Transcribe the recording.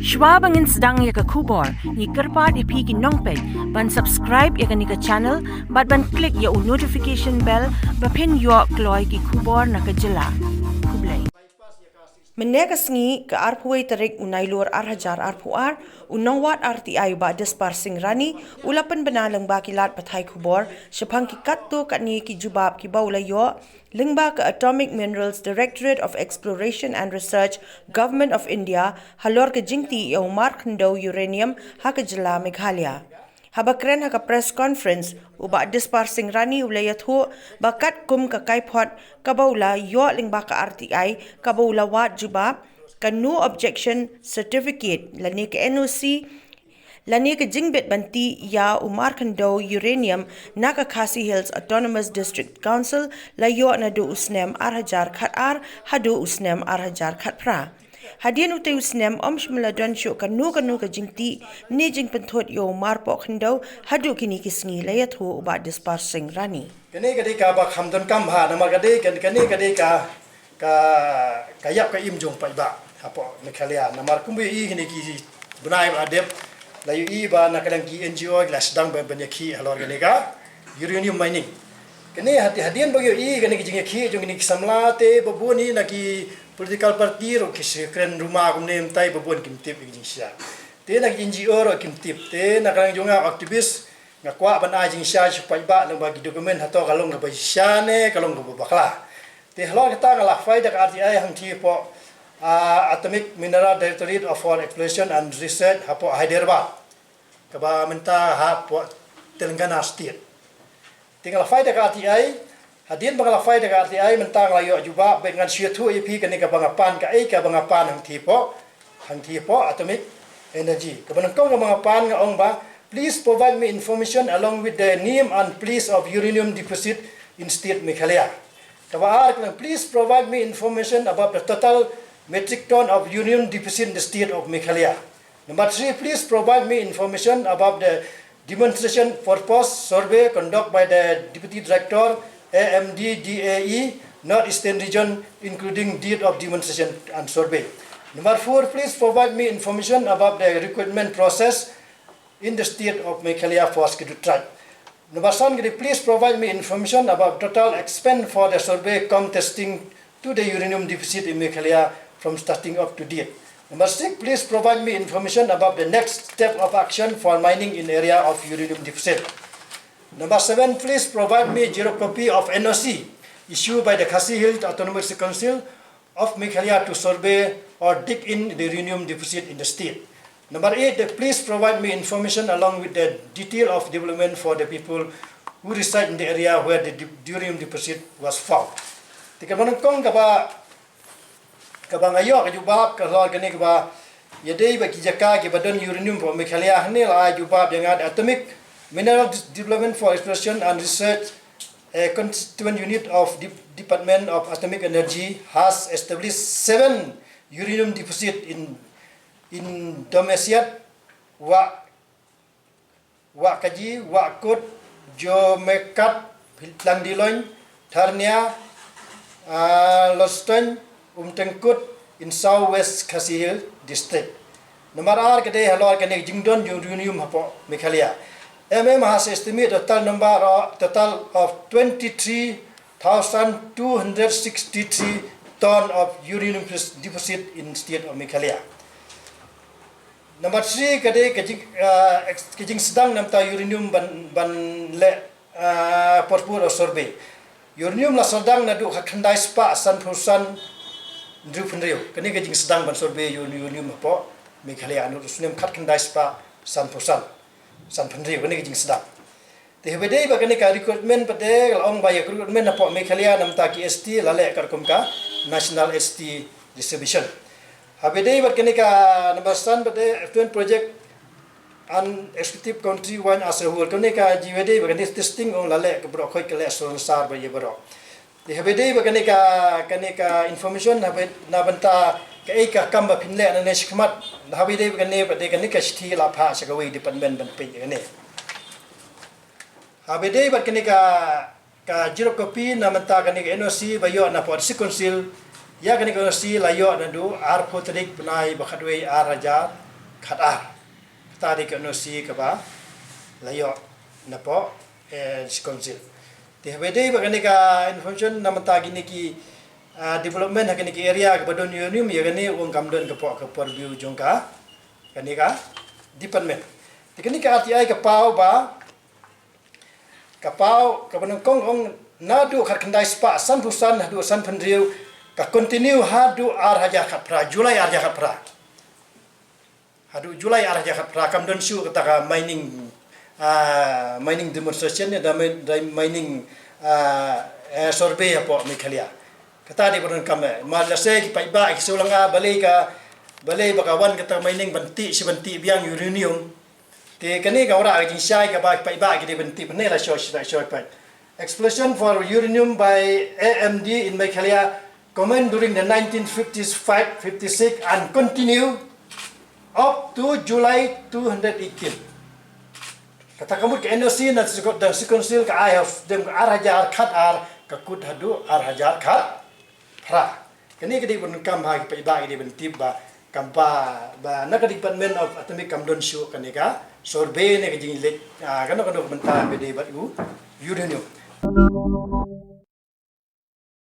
Shwab angin sedang ya ke khubor, ni kerpat ipi ki nongpek, ban subscribe ya ke ni ke channel, ban klik ya notification bell, pen yo kloy ki khubor na ke Jylla. Kublai. Mynne ke sngi ke arpuai tarik Nailur hajar arpuar, nongwad RTI Bah Disparsing Rani, Pynbna lyngba kilat pathai khubor, shaphang ki katto katne ki jubab ki yo, lyngba ke Atomic Minerals Directorate of Exploration and Research, Government of India, Halor ke Jingtih ya khyndew Uranium ha ke Jylla Meghalaya. Haba kren ha press conference Bah Disparsing Rani iathuh bakat kum ke kaiphod kaba yo lyngba ke RTI kaba wad jubab ke No Objection Certificate lani ke NOC lani ke jingbit banti ya khyndew Uranium na ke Khasi Hills Autonomous District Council yo naduh snem hajar haduh snem hajar pra. Hadian utai snem shmeladan syuk kanu ke Jingtih ni jingpenthot yo marpok khyndew haduh kini kisngi iathuh Bah Disparsing Rani. Kani kadi ka ba khamdon kam ha nama kadi kadi ka yap ka im jong pai ba apo Meghalaya namar kumbi I kini ki bunai adep layu I ba na kadang ki NGO la sedang banyak ki halor kani ka uranium mining. Kani hadian bagi I kani ki jing ki jong kini samla te babun ni na ki political party ro ki kren rumah kumne mtai babun kim tip jing sia. Te na NGO ro kim tip te na kadang jonga aktivis ngakwa ban ajing sia supaya ba nang bagi dokumen hato kalong ga sia ne kalong ga bakla. Te halor kita ngala faida ka RTI hang thi po Atomic Mineral Directorate of Exploration and Research hapo Hyderabad. Kaba menta ha po Telangana State. Tinggal faida ka RTI hadin bangala faida ka RTI menta nglayo jubab dengan iathuh ipi kani ka bangapan ka ai ka bangapan hang thi po atomic energy. Kabanang kong ka bangapan nga ong ba please provide me information along with the name and place of uranium deposit in state Meghalaya. Please provide me information about the total metric ton of uranium deposit in the state of Meghalaya. Number 3, please provide me information about the demonstration purpose survey conducted by the Deputy Director AMDDAE North Eastern Region, including date of demonstration and survey. Number 4, please provide me information about the recruitment process in the state of Meghalaya for scheduled tribe. Number 7, please provide me information about total expense for the survey contesting to the uranium deposit in Meghalaya from starting up to date. Number 6, please provide me information about the next step of action for mining in area of uranium deposit. Number 7, please provide me zero copy of NOC issued by the Khasi Hills Autonomous Council of Meghalaya to survey or dig in the uranium deposit in the state. Number 8, please provide me information along with the detail of development for the people who reside in the area where the uranium deposit was found. Tika manungkong kaba ngayo ka jubab ka lor kani kaba yadai ba kijaka ki badan uranium for Meghalaya ni la jubab yang ada Atomic Mineral Development for Exploration and Research, a constituent unit of Department of Atomic Energy, has established 7 uranium deposit in domesiat wa kaji wa kut jomekat langdiloin tarnia loston tengkut in southwest Khasi Hills district. Nomor R kedai halor kene jingdon uranium hapo Meghalaya. has estimated total of 23,263 ton of uranium deposit in state of Meghalaya. Number 3 kadai kejing sedang namta uranium ban le porpur survey. Uranium la sedang naduh khandai spa san phusan drupnrio. Kani kejing sedang ban survey uranium apa Meghalaya anu snem khandai spa san phusan san phnrio kani kejing sedang. Te bedai ba kani ka recruitment pate ong ba recruitment apa Meghalaya namta ki ST lale karkum ka National ST Distribution. Habedai bat kini ka number 1 bade F1 project an executive country one as a whole kini ka jiwedai ba kini testing on lale ke bro khoi kele sar ba ye bro. Di habedai ba kini ka information na banta ka ai ka kamba pinle na nesh khmat habedai ba kini ka sti la pha sa ka wei department ban pe kini. Habedai ba kini ka zero copy na menta kini ka NOC ba yo na for council ya kani kono si layo na du ar potrik penai bakadwei ar raja khatar tarik nosi kaba layo napo konsil ti habede bagani ka information namata gini ki development hakini ki area ke badon uranium ya gani wong kamdon ke po ke perview jongka kani ka department tikani ka ati ai ke pau ba kapau ka banong kong ong naduh khat kandai spa san busan haduh san pendriu ka continue haduh ar haja khat pra Julai ar haja khat pra haduh Julai ar haja khat pra kamdon shu kata ka mining demonstration da mining survey apo Meghalaya kata di badon kam malase ki paiba ki sulanga balai bakawan kata mining banti si banti biang uranium te kani ka ora ki sai ka ba paiba ki di banti bene la show pa explosion for uranium by AMD in Meghalaya commenced during the 1955-56 and continue up to July 218 kata kamu ke NOC dan sekonsil ka I have dem ar hajar khat ar ka kut haduh ar hajar khat pra kani kadi pun kam ha pa iba idi bentib ba kampa ba na kadi department of atomic kamdon shu kani ka survey ne ka jinglet kana benta bede bat uranium